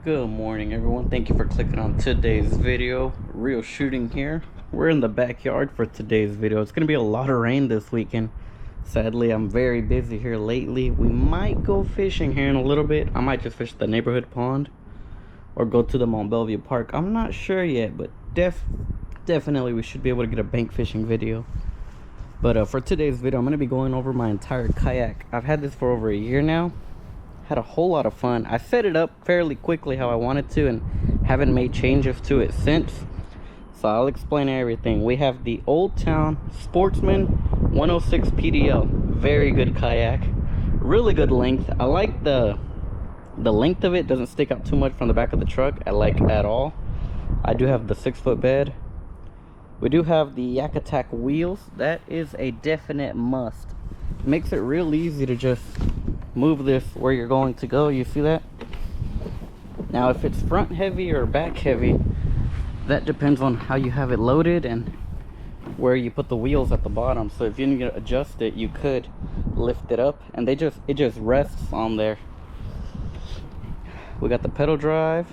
Good morning, everyone. Thank you for clicking on today's video. Real shooting here. We're in the backyard for today's video. It's gonna be a lot of rain this weekend. Sadly, I'm very busy here lately. We might go fishing here in a little bit. I might just fish the neighborhood pond or go to the Mont Bellevue Park. I'm not sure yet, but definitely we should be able to get a bank fishing video. But for today's video, I'm gonna be going over my entire kayak. I've had this for over a year now. Had a whole lot of fun. I set it up fairly quickly how I wanted to and haven't made changes to it since, so I'll explain everything. We have the Oldtown Sportsman 106 PDL. Very good kayak, really good length. I like the length of it. Doesn't stick out too much from the back of the truck at all. I do have the 6-foot bed. We do have the YakAttack wheels. That is a definite must. Makes it real easy to just move this where you're going to go. You see that? Now if it's front heavy or back heavy, that depends on how you have it loaded and where you put the wheels at the bottom. So if you need to adjust it, you could lift it up and it just rests on there. We got the pedal drive,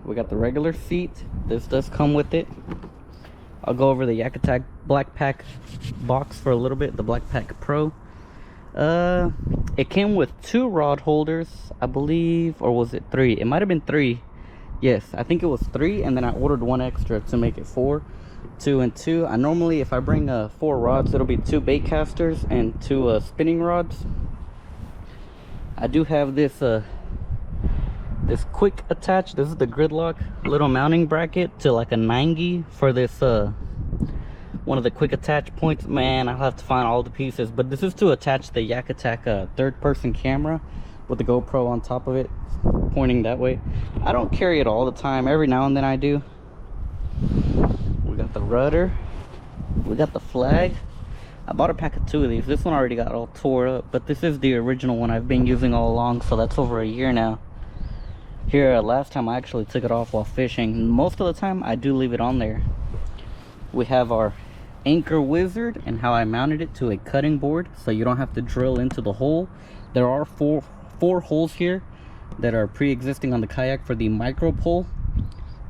we got the regular seat. This does come with it. I'll go over the YakAttack Black Pack box for a little bit, the Black Pack Pro. It came with 2 rod holders, I believe, or was it 3? It might have been 3. Yes, I think it was 3, and then I ordered 1 extra to make it 4. 2 and 2. I normally, if I bring 4 rods, it'll be 2 bait casters and 2 spinning rods. I do have this this quick attach. This is the gridlock little mounting bracket to like a 90 for this one of the quick attach points. Man, I'll have to find all the pieces, but this is to attach the YakAttack third-person camera with the GoPro on top of it, pointing that way. I don't carry it all the time. Every now and then I do. We got the rudder. We got the flag. I bought a pack of 2 of these. This one already got all tore up, but this is the original one I've been using all along, so that's over a year now. Here, last time I actually took it off while fishing. Most of the time I do leave it on there. We have our anchor wizard and how I mounted it to a cutting board so you don't have to drill into the hole. There are four holes here that are pre-existing on the kayak for the micro pull,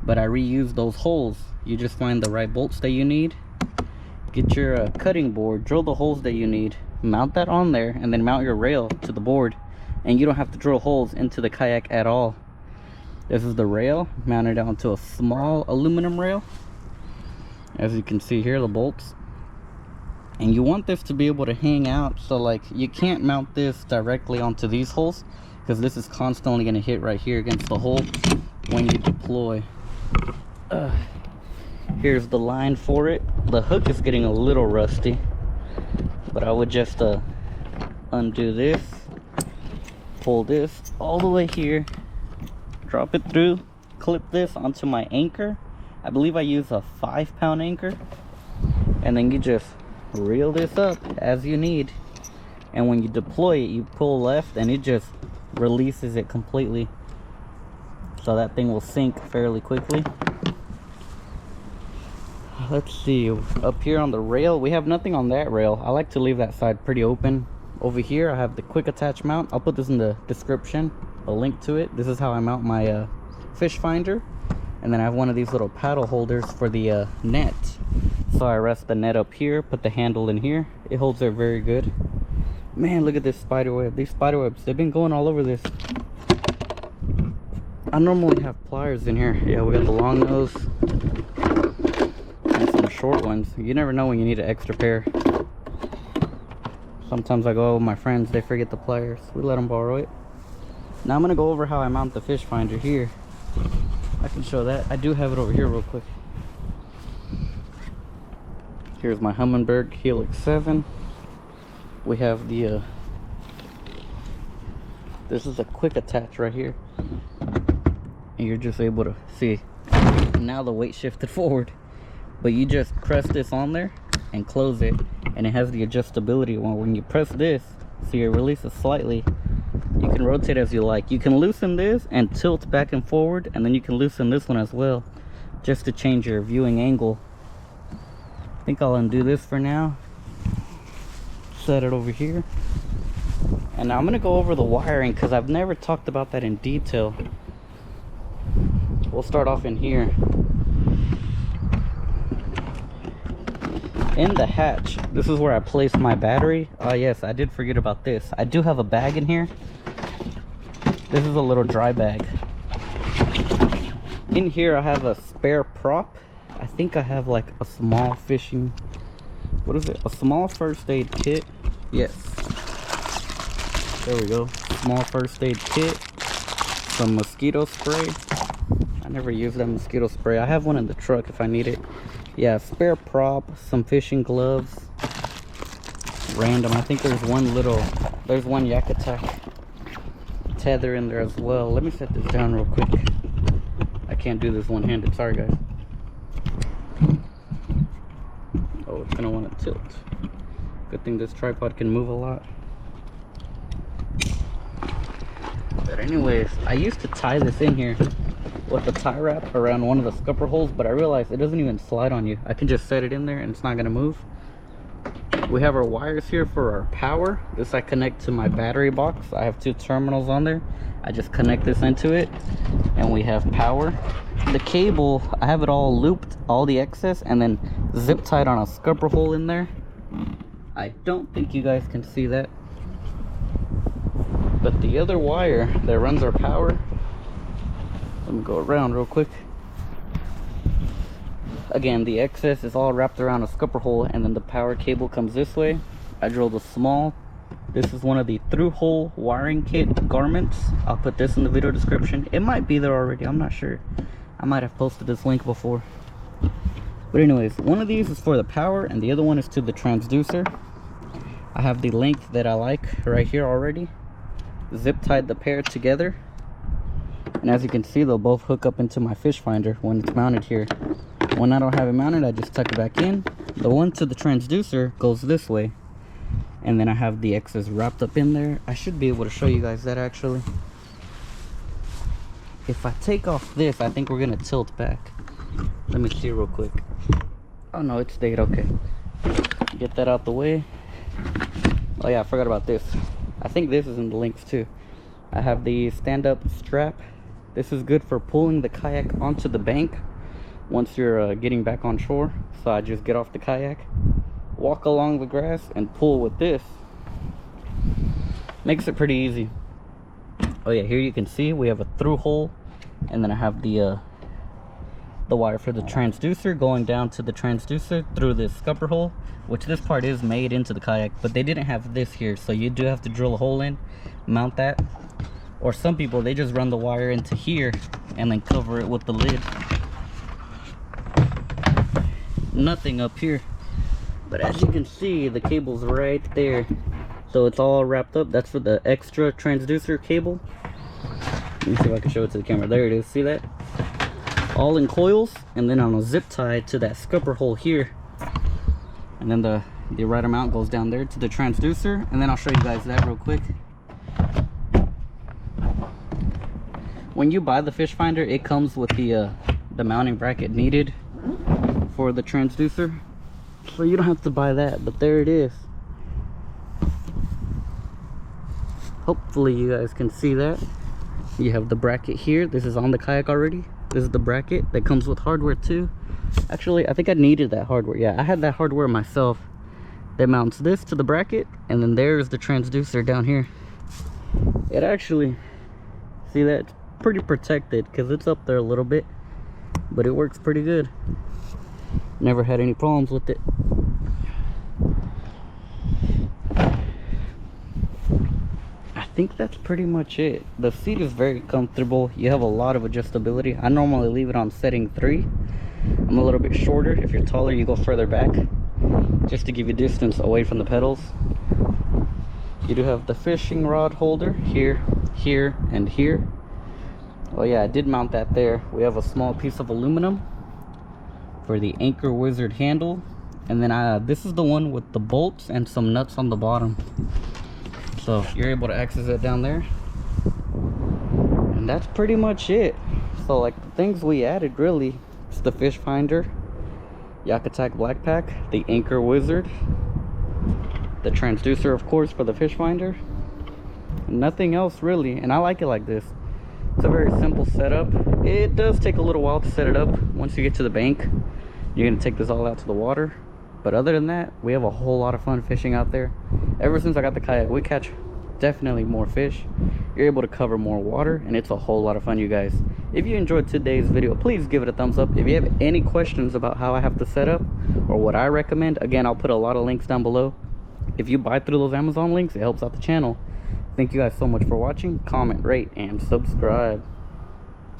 but I reused those holes. You just find the right bolts that you need, get your cutting board, drill the holes that you need, mount that on there, and then mount your rail to the board, and you don't have to drill holes into the kayak at all. This is the rail mounted onto a small aluminum rail. As you can see here, the bolts, and you want this to be able to hang out, so like you can't mount this directly onto these holes because this is constantly going to hit right here against the hole when you deploy. Here's the line for it. The hook is getting a little rusty, but I would just undo this, pull this all the way here, drop it through, clip this onto my anchor. I believe I use a 5-pound anchor, and then you just reel this up as you need, and when you deploy it, you pull left and it just releases it completely, so that thing will sink fairly quickly. Let's see, up here on the rail, we have nothing on that rail. I like to leave that side pretty open. Over here I have the quick attach mount. I'll put this in the description, a link to it. This is how I mount my fish finder. And then I have one of these little paddle holders for the net. So I rest the net up here, put the handle in here. It holds there very good. Man, look at this spider web. These spider webs, they've been going all over this. I normally have pliers in here. Yeah, we got the long nose and some short ones. You never know when you need an extra pair. Sometimes I go out with my friends, they forget the pliers. We let them borrow it. Now I'm gonna go over how I mount the fish finder here. I can show that. I do have it over here real quick. Here's my Humminbird Helix 7. We have the this is a quick attach right here, and you're just able to see now the weight shifted forward, but you just press this on there and close it, and it has the adjustability one. When you press this, see, it releases slightly. You can rotate as you like. You can loosen this and tilt back and forward, and then you can loosen this one as well, just to change your viewing angle. I think I'll undo this for now, set it over here, and now I'm going to go over the wiring because I've never talked about that in detail. we'll start off in here. In the hatch, this is where I placed my battery. Oh yes, I did forget about this. I do have a bag in here. This is a little dry bag. In here I have a spare prop. I think I have like a small fishing, what is it? A small first aid kit. Yes. There we go. Small first aid kit. Some mosquito spray. I never use that mosquito spray. I have one in the truck if I need it. Yeah, spare prop, some fishing gloves. Random. I think there's one YakAttack tether in there as well. Let me set this down real quick. I can't do this one-handed. Sorry, guys. Oh, it's gonna want to tilt. Good thing this tripod can move a lot. But anyways, I used to tie this in here with the tie wrap around one of the scupper holes, but I realized it doesn't even slide on you. I can just set it in there and it's not gonna move. We have our wires here for our power. This I connect to my battery box. I have 2 terminals on there. I just connect this into it and we have power. The cable, I have it all looped, all the excess, and then zip tied on a scupper hole in there. I don't think you guys can see that, but the other wire that runs our power, let me go around real quick. Again, the excess is all wrapped around a scupper hole, and then the power cable comes this way. I drilled a small, this is one of the through hole wiring kit garments. I'll put this in the video description. It might be there already, I'm not sure. I might have posted this link before. But anyways, one of these is for the power and the other one is to the transducer. I have the length that I like right here already. Zip tied the pair together. And as you can see, they'll both hook up into my fish finder when it's mounted here. When I don't have it mounted, I just tuck it back in. The one to the transducer goes this way. And then I have the excess wrapped up in there. I should be able to show you guys that actually. If I take off this, I think we're gonna tilt back. Let me see real quick. Oh no, it stayed okay. Get that out the way. Oh yeah, I forgot about this. I think this is in the links too. I have the stand-up strap. This is good for pulling the kayak onto the bank once you're getting back on shore. So I just get off the kayak, walk along the grass, and pull with this. Makes it pretty easy. Oh yeah, here you can see we have a through hole, and then I have the wire for the transducer going down to the transducer through this scupper hole, which this part is made into the kayak, but they didn't have this here, so you do have to drill a hole in, mount that. Or some people, they just run the wire into here and then cover it with the lid. Nothing up here. But as you can see, the cable's right there. So it's all wrapped up. That's for the extra transducer cable. Let me see if I can show it to the camera. There it is. See that? All in coils, and then on a zip tie to that scupper hole here. And then the right amount goes down there to the transducer. And then I'll show you guys that real quick. When you buy the fish finder, it comes with the mounting bracket needed for the transducer. So you don't have to buy that, but there it is. Hopefully you guys can see that. You have the bracket here. This is on the kayak already. This is the bracket that comes with hardware too. Actually, I think I needed that hardware. Yeah, I had that hardware myself. That mounts this to the bracket, and then there's the transducer down here. It actually, see that? It's pretty protected because it's up there a little bit, but it works pretty good. Never had any problems with it. I think that's pretty much it. The seat is very comfortable. You have a lot of adjustability. I normally leave it on setting 3. I'm a little bit shorter. If you're taller, you go further back just to give you distance away from the pedals. You do have the fishing rod holder here, here, and here. Oh yeah, I did mount that there. We have a small piece of aluminum for the Anchor Wizard handle, and then this is the one with the bolts and some nuts on the bottom, so you're able to access it down there. And that's pretty much it. So like the things we added really, it's the fish finder, YakAttack Black Pack, the Anchor Wizard, the transducer of course for the fish finder, nothing else really. And I like it like this. It's a very simple setup. It does take a little while to set it up. Once you get to the bank, you're gonna take this all out to the water. But other than that, we have a whole lot of fun fishing out there. Ever since I got the kayak, we catch definitely more fish. You're able to cover more water, and it's a whole lot of fun, you guys. If you enjoyed today's video, please give it a thumbs up. If you have any questions about how I have to set up or what I recommend, again, I'll put a lot of links down below. If you buy through those Amazon links, it helps out the channel. Thank you guys so much for watching. Comment, rate, and subscribe.